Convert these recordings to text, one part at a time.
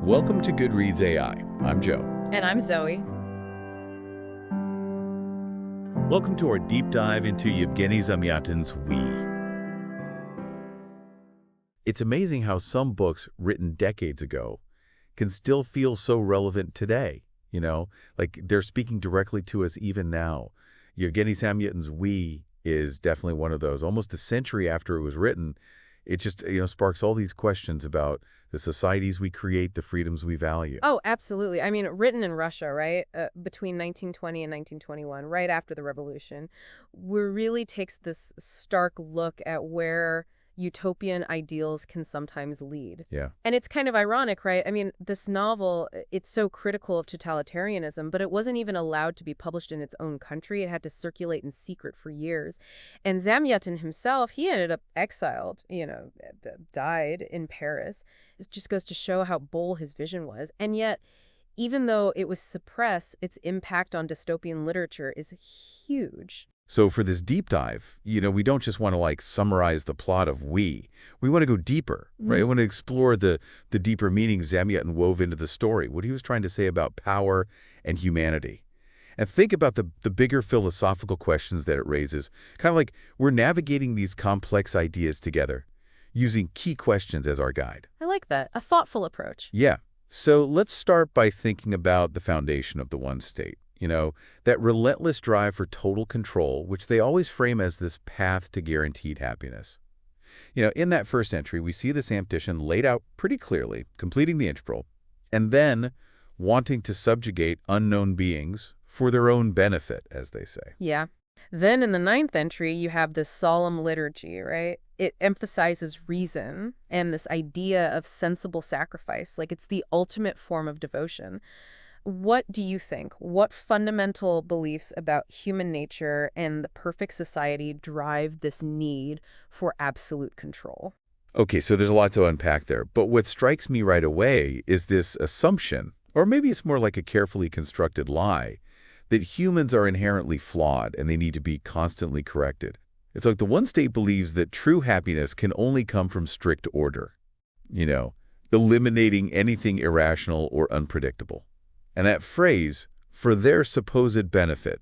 Welcome to Goodreads AI. I'm Joe. And I'm Zoe. Welcome to our deep dive into Yevgeny Zamyatin's We. It's amazing how some books written decades ago can still feel so relevant today, like they're speaking directly to us even now. Yevgeny Zamyatin's We is definitely one of those. Almost a century after it was written, it just, sparks all these questions about the societies we create, the freedoms we value. Oh, absolutely. I mean, written in Russia, right? Between 1920 and 1921, right after the revolution, where really takes this stark look at where utopian ideals can sometimes lead. Yeah. And it's kind of ironic, right? I mean, this novel, it's so critical of totalitarianism, but it wasn't even allowed to be published in its own country. It had to circulate in secret for years. And Zamyatin himself, he ended up exiled, died in Paris. It just goes to show how bold his vision was. And yet, even though it was suppressed, its impact on dystopian literature is huge. So for this deep dive, we don't just want to summarize the plot of We. We want to go deeper, right? We want to explore the deeper meaning Zamyatin wove into the story, what he was trying to say about power and humanity. And think about the bigger philosophical questions that it raises, kind of like we're navigating these complex ideas together, using key questions as our guide. I like that. A thoughtful approach. Yeah. So let's start by thinking about the foundation of the one state. That relentless drive for total control, which they always frame as this path to guaranteed happiness. In that first entry, we see this ambition laid out pretty clearly, completing the integral, and then wanting to subjugate unknown beings for their own benefit, as they say. Yeah. Then in the ninth entry, you have this solemn liturgy, right? It emphasizes reason and this idea of sensible sacrifice, like it's the ultimate form of devotion. What do you think? What fundamental beliefs about human nature and the perfect society drive this need for absolute control? Okay, so there's a lot to unpack there. But what strikes me right away is this assumption, or maybe it's more like a carefully constructed lie, that humans are inherently flawed and they need to be constantly corrected. It's like the one state believes that true happiness can only come from strict order, eliminating anything irrational or unpredictable. And that phrase, for their supposed benefit,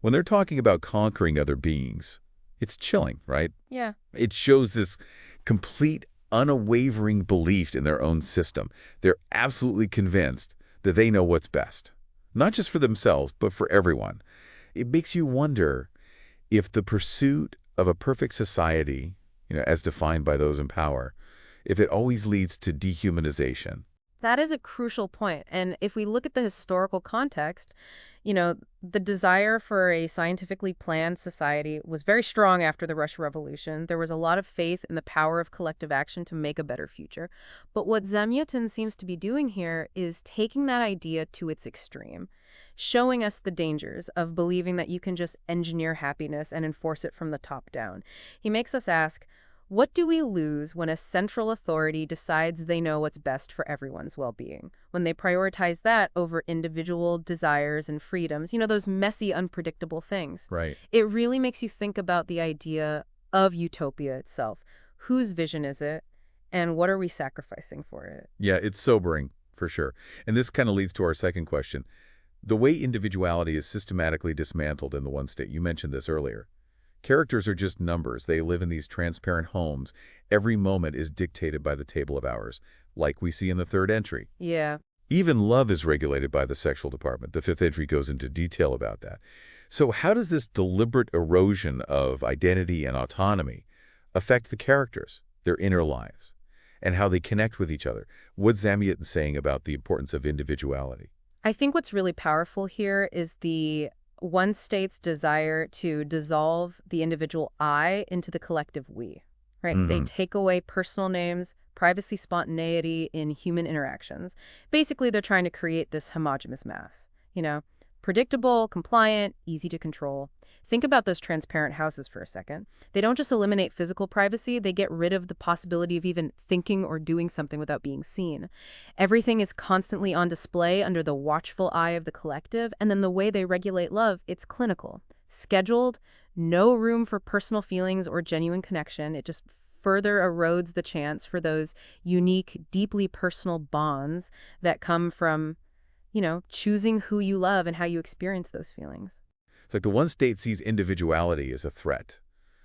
when they're talking about conquering other beings, it's chilling, right? Yeah. It shows this complete, unwavering belief in their own system. They're absolutely convinced that they know what's best, not just for themselves, but for everyone. It makes you wonder if the pursuit of a perfect society, as defined by those in power, if it always leads to dehumanization. That is a crucial point. And if we look at the historical context, the desire for a scientifically planned society was very strong after the Russian Revolution. There was a lot of faith in the power of collective action to make a better future. But what Zamyatin seems to be doing here is taking that idea to its extreme, showing us the dangers of believing that you can just engineer happiness and enforce it from the top down. He makes us ask, what do we lose when a central authority decides they know what's best for everyone's well-being? When they prioritize that over individual desires and freedoms, those messy, unpredictable things. Right. It really makes you think about the idea of utopia itself. Whose vision is it? And what are we sacrificing for it? Yeah, it's sobering, for sure. And this kind of leads to our second question. The way individuality is systematically dismantled in the one state, you mentioned this earlier. Characters are just numbers. They live in these transparent homes. Every moment is dictated by the table of hours, like we see in the third entry. Yeah. Even love is regulated by the sexual department. The fifth entry goes into detail about that. So how does this deliberate erosion of identity and autonomy affect the characters, their inner lives, and how they connect with each other? What's Zamyatin saying about the importance of individuality? I think what's really powerful here is the one state's desire to dissolve the individual I into the collective we, right? They take away personal names, privacy, spontaneity in human interactions. Basically, they're trying to create this homogeneous mass, predictable, compliant, easy to control. Think about those transparent houses for a second. They don't just eliminate physical privacy, they get rid of the possibility of even thinking or doing something without being seen. Everything is constantly on display under the watchful eye of the collective, and then the way they regulate love, it's clinical. Scheduled, no room for personal feelings or genuine connection. It just further erodes the chance for those unique, deeply personal bonds that come from, choosing who you love and how you experience those feelings. It's like the one state sees individuality as a threat,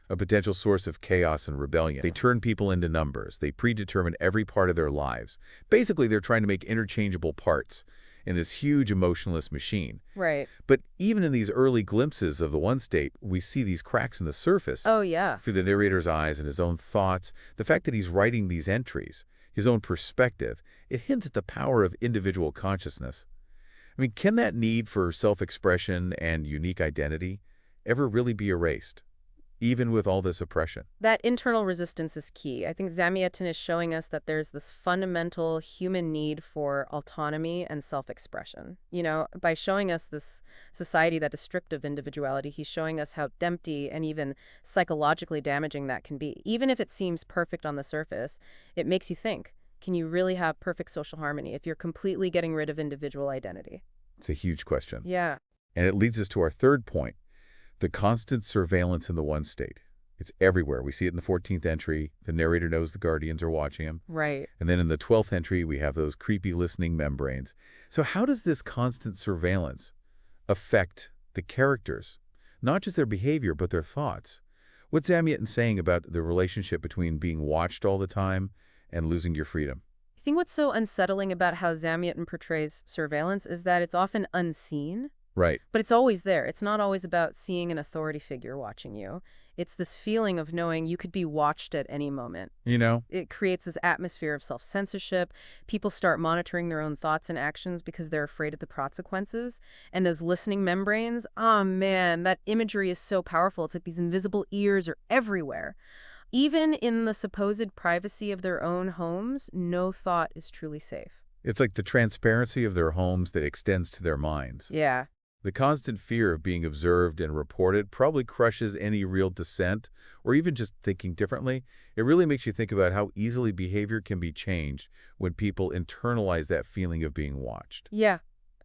a potential source of chaos and rebellion. They turn people into numbers. They predetermine every part of their lives. Basically, they're trying to make interchangeable parts in this huge emotionless machine. Right. But even in these early glimpses of the one state, we see these cracks in the surface. Oh, yeah. Through the narrator's eyes and his own thoughts, the fact that he's writing these entries, his own perspective, it hints at the power of individual consciousness. I mean, can that need for self-expression and unique identity ever really be erased, even with all this oppression? That internal resistance is key. I think Zamyatin is showing us that there's this fundamental human need for autonomy and self-expression. By showing us this society that is stripped of individuality, he's showing us how empty and even psychologically damaging that can be. Even if it seems perfect on the surface, it makes you think, can you really have perfect social harmony if you're completely getting rid of individual identity? It's a huge question. Yeah. And it leads us to our third point, the constant surveillance in the one state. It's everywhere. We see it in the 14th entry. The narrator knows the guardians are watching him. Right. And then in the 12th entry, we have those creepy listening membranes. So how does this constant surveillance affect the characters? Not just their behavior, but their thoughts. What's Zamyatin saying about the relationship between being watched all the time and losing your freedom? I think what's so unsettling about how Zamyatin portrays surveillance is that it's often unseen. Right. But it's always there. It's not always about seeing an authority figure watching you. It's this feeling of knowing you could be watched at any moment. It creates this atmosphere of self-censorship. People start monitoring their own thoughts and actions because they're afraid of the consequences. And those listening membranes, oh man, that imagery is so powerful. It's like these invisible ears are everywhere. Even in the supposed privacy of their own homes, no thought is truly safe. It's like the transparency of their homes that extends to their minds. Yeah. The constant fear of being observed and reported probably crushes any real dissent or even just thinking differently. It really makes you think about how easily behavior can be changed when people internalize that feeling of being watched. Yeah,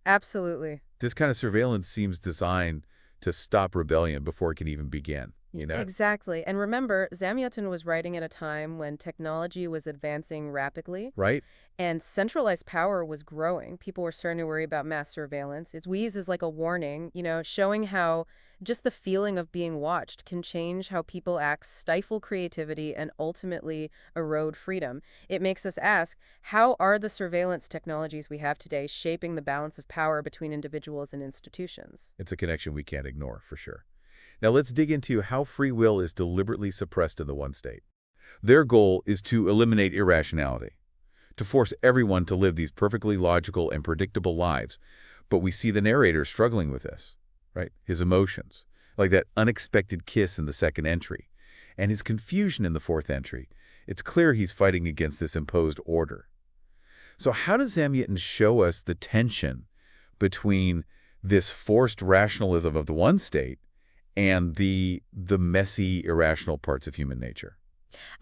absolutely. This kind of surveillance seems designed to stop rebellion before it can even begin. Exactly. And remember, Zamyatin was writing at a time when technology was advancing rapidly. Right? And centralized power was growing. People were starting to worry about mass surveillance. Its wheeze is like a warning, showing how just the feeling of being watched can change how people act, stifle creativity, and ultimately erode freedom. It makes us ask, how are the surveillance technologies we have today shaping the balance of power between individuals and institutions? It's a connection we can't ignore, for sure. Now let's dig into how free will is deliberately suppressed in the one state. Their goal is to eliminate irrationality, to force everyone to live these perfectly logical and predictable lives. But we see the narrator struggling with this, right? His emotions, like that unexpected kiss in the second entry, and his confusion in the fourth entry. It's clear he's fighting against this imposed order. So how does Zamyatin show us the tension between this forced rationalism of the one state and the messy, irrational parts of human nature?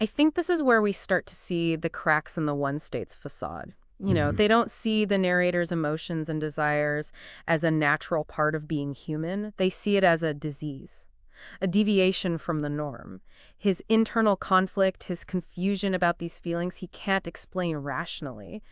I think this is where we start to see the cracks in the one state's facade. They don't see the narrator's emotions and desires as a natural part of being human. They see it as a disease, a deviation from the norm. His internal conflict, his confusion about these feelings, he can't explain rationally.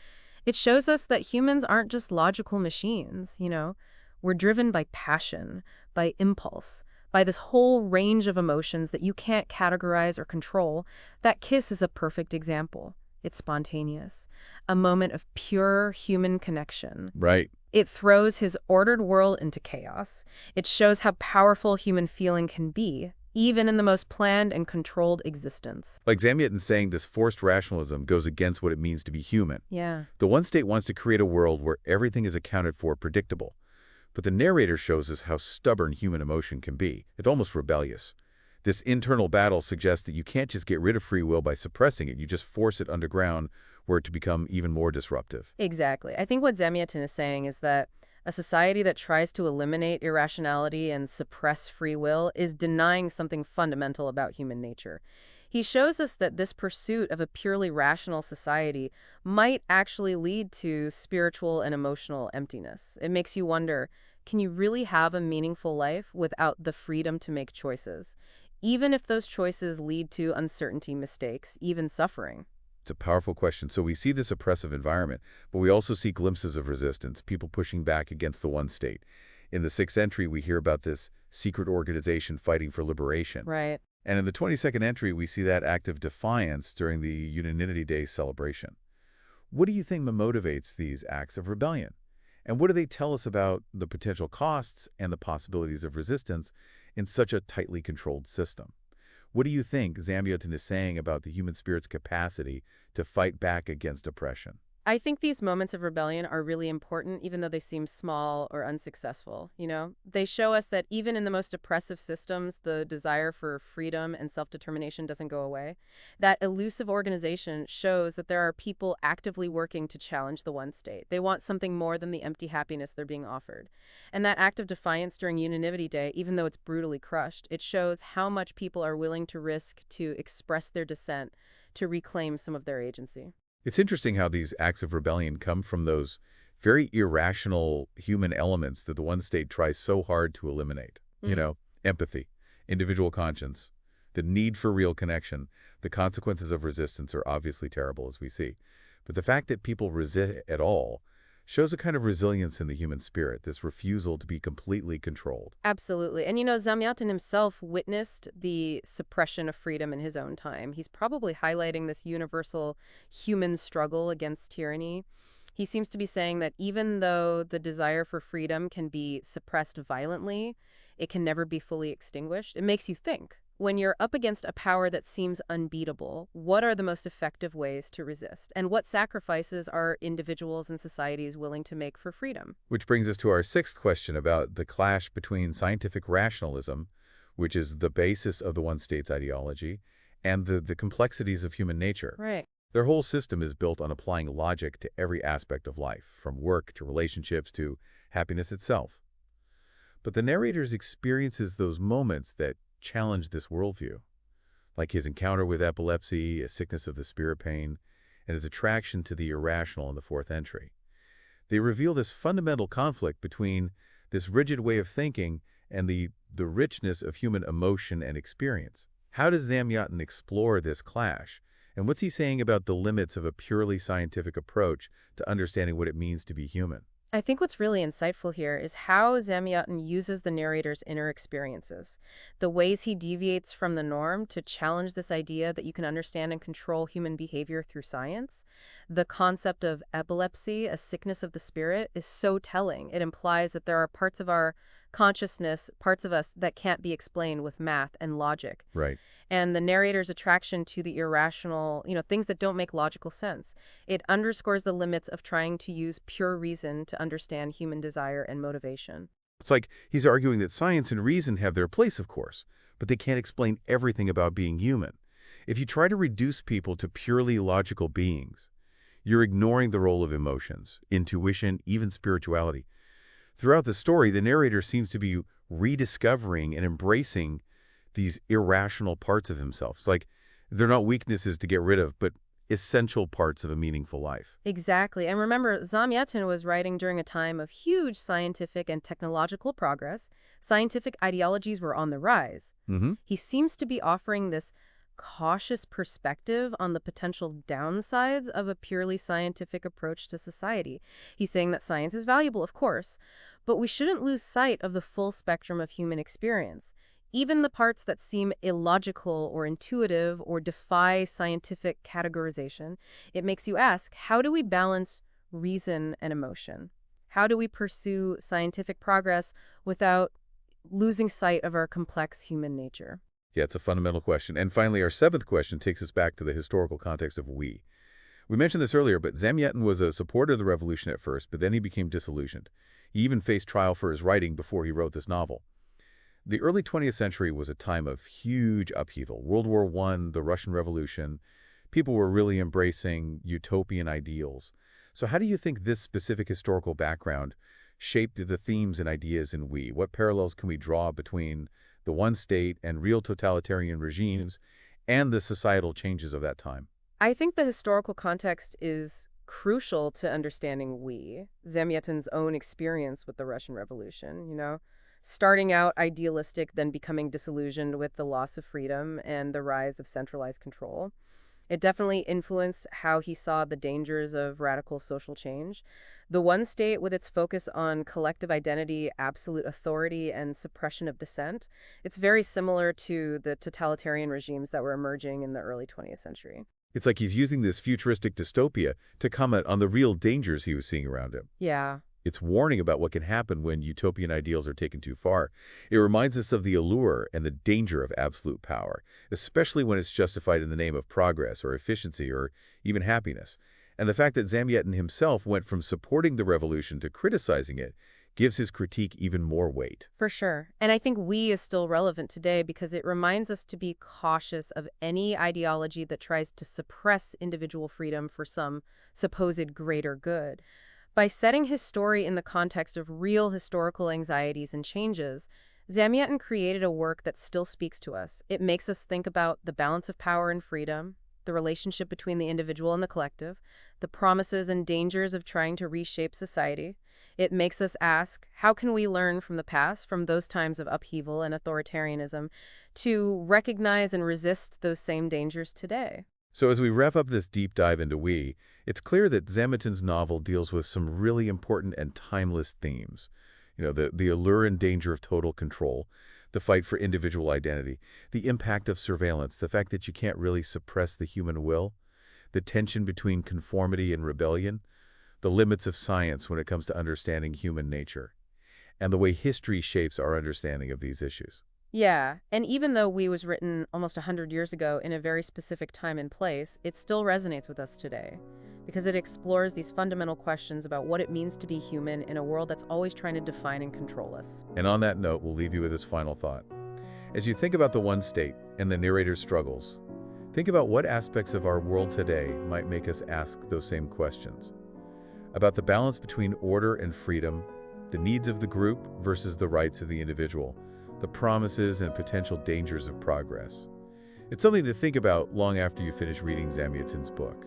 It shows us that humans aren't just logical machines, We're driven by passion, by impulse, by this whole range of emotions that you can't categorize or control. That kiss is a perfect example. It's spontaneous, a moment of pure human connection. Right. It throws his ordered world into chaos. It shows how powerful human feeling can be, even in the most planned and controlled existence. Like Zamyatin saying, this forced rationalism goes against what it means to be human. Yeah. The one state wants to create a world where everything is accounted for, predictable. But the narrator shows us how stubborn human emotion can be. It's almost rebellious. This internal battle suggests that you can't just get rid of free will by suppressing it. You just force it underground where it to become even more disruptive. Exactly. I think what Zamyatin is saying is that a society that tries to eliminate irrationality and suppress free will is denying something fundamental about human nature. He shows us that this pursuit of a purely rational society might actually lead to spiritual and emotional emptiness. It makes you wonder, can you really have a meaningful life without the freedom to make choices? even if those choices lead to uncertainty, mistakes, even suffering. It's a powerful question. So we see this oppressive environment, but we also see glimpses of resistance, people pushing back against the one state. In the 6th entry, we hear about this secret organization fighting for liberation. Right. And in the 22nd entry, we see that act of defiance during the Unanimity Day celebration. What do you think motivates these acts of rebellion? And what do they tell us about the potential costs and the possibilities of resistance in such a tightly controlled system? What do you think Zamyatin is saying about the human spirit's capacity to fight back against oppression? I think these moments of rebellion are really important, even though they seem small or unsuccessful. They show us that even in the most oppressive systems, the desire for freedom and self-determination doesn't go away. That elusive organization shows that there are people actively working to challenge the one state. They want something more than the empty happiness they're being offered. And that act of defiance during Unanimity Day, even though it's brutally crushed, it shows how much people are willing to risk to express their dissent, to reclaim some of their agency. It's interesting how these acts of rebellion come from those very irrational human elements that the one state tries so hard to eliminate. Empathy, individual conscience, the need for real connection. The consequences of resistance are obviously terrible, as we see. But the fact that people resist at all shows a kind of resilience in the human spirit, this refusal to be completely controlled. Absolutely. And Zamyatin himself witnessed the suppression of freedom in his own time. He's probably highlighting this universal human struggle against tyranny. He seems to be saying that even though the desire for freedom can be suppressed violently, it can never be fully extinguished. It makes you think. When you're up against a power that seems unbeatable, what are the most effective ways to resist? And what sacrifices are individuals and societies willing to make for freedom? Which brings us to our 6th question about the clash between scientific rationalism, which is the basis of the one state's ideology, and the complexities of human nature. Right. Their whole system is built on applying logic to every aspect of life, from work to relationships to happiness itself. But the narrator's experiences those moments that challenge this worldview, like his encounter with epilepsy, a sickness of the spirit pain, and his attraction to the irrational in the 4th entry. They reveal this fundamental conflict between this rigid way of thinking and the richness of human emotion and experience. How does Zamyatin explore this clash? And what's he saying about the limits of a purely scientific approach to understanding what it means to be human? I think what's really insightful here is how Zamyatin uses the narrator's inner experiences, the ways he deviates from the norm to challenge this idea that you can understand and control human behavior through science. The concept of epilepsy, a sickness of the spirit, is so telling. It implies that there are parts of our consciousness, parts of us that can't be explained with math and logic. Right. And the narrator's attraction to the irrational, things that don't make logical sense. It underscores the limits of trying to use pure reason to understand human desire and motivation. It's like he's arguing that science and reason have their place, of course, but they can't explain everything about being human. If you try to reduce people to purely logical beings, you're ignoring the role of emotions, intuition, even spirituality. Throughout the story, the narrator seems to be rediscovering and embracing these irrational parts of himself. It's like they're not weaknesses to get rid of, but essential parts of a meaningful life. Exactly. And remember, Zamyatin was writing during a time of huge scientific and technological progress. Scientific ideologies were on the rise. He seems to be offering this cautious perspective on the potential downsides of a purely scientific approach to society. He's saying that science is valuable, of course, but we shouldn't lose sight of the full spectrum of human experience. Even the parts that seem illogical or intuitive or defy scientific categorization. It makes you ask, how do we balance reason and emotion? How do we pursue scientific progress without losing sight of our complex human nature? Yeah, it's a fundamental question. And finally, our 7th question takes us back to the historical context of we. We mentioned this earlier, but Zamyatin was a supporter of the revolution at first, but then he became disillusioned. He even faced trial for his writing before he wrote this novel. The early 20th century was a time of huge upheaval. World War I, the Russian Revolution, people were really embracing utopian ideals. So how do you think this specific historical background shaped the themes and ideas in We? What parallels can we draw between the one state and real totalitarian regimes and the societal changes of that time? I think the historical context is crucial to understanding Zamyatin's own experience with the Russian Revolution. starting out idealistic, then becoming disillusioned with the loss of freedom and the rise of centralized control. It definitely influenced how he saw the dangers of radical social change. The one state, with its focus on collective identity, absolute authority, and suppression of dissent, it's very similar to the totalitarian regimes that were emerging in the early 20th century. It's like he's using this futuristic dystopia to comment on the real dangers he was seeing around him. Yeah, It's warning about what can happen when utopian ideals are taken too far. It reminds us of the allure and the danger of absolute power, especially when it's justified in the name of progress or efficiency or even happiness. And the fact that Zamyatin himself went from supporting the revolution to criticizing it gives his critique even more weight. for sure. And I think "we" is still relevant today because it reminds us to be cautious of any ideology that tries to suppress individual freedom for some supposed greater good. By setting his story in the context of real historical anxieties and changes, Zamyatin created a work that still speaks to us. It makes us think about the balance of power and freedom, the relationship between the individual and the collective, the promises and dangers of trying to reshape society. It makes us ask, how can we learn from the past, from those times of upheaval and authoritarianism, to recognize and resist those same dangers today? So as we wrap up this deep dive into We, it's clear that Zamyatin's novel deals with some really important and timeless themes. The allure and danger of total control, the fight for individual identity, the impact of surveillance, the fact that you can't really suppress the human will, the tension between conformity and rebellion, the limits of science when it comes to understanding human nature, and the way history shapes our understanding of these issues. Yeah, and even though "We" was written almost 100 years ago in a very specific time and place, it still resonates with us today because it explores these fundamental questions about what it means to be human in a world that's always trying to define and control us. And on that note, we'll leave you with this final thought. As you think about the one state and the narrator's struggles, think about what aspects of our world today might make us ask those same questions. About the balance between order and freedom, the needs of the group versus the rights of the individual, the promises and potential dangers of progress. It's something to think about long after you finish reading Zamyatin's book.